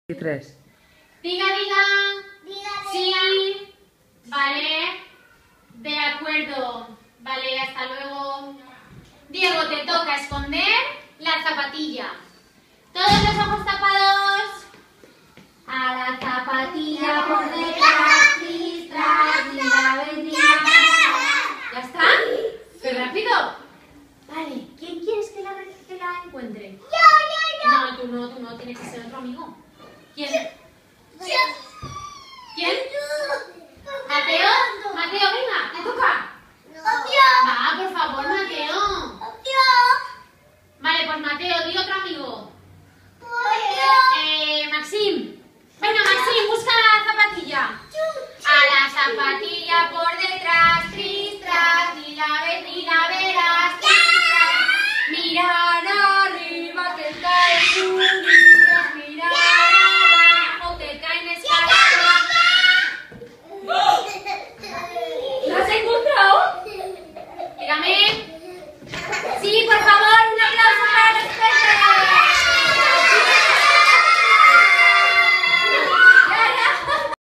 Y tres. Diga, diga. Diga, sí. Diga. Vale. De acuerdo. Vale, hasta luego. Diego, te toca esconder la zapatilla. Todos los ojos tapados. A la zapatilla por detrás, tris, tras, mira, vendría. ¿Ya está? ¡Qué rápido! Vale, ¿quién quieres que la encuentre? Yo. No, tú no, tiene que ser otro amigo. ¿Quién? ¿Quién? ¿Mateo? Mateo, venga, te toca. Va, por favor, Mateo. Vale, pues Mateo, di otro amigo. Maxim. Venga, Maxim, busca la zapatilla. A la zapatilla por detrás, tris, tras, ni la ves ni la verás. Mirar arriba que cae lluvia, mirar abajo que caen escaleras. ¿Lo has encontrado? Dígame. Sí, por favor.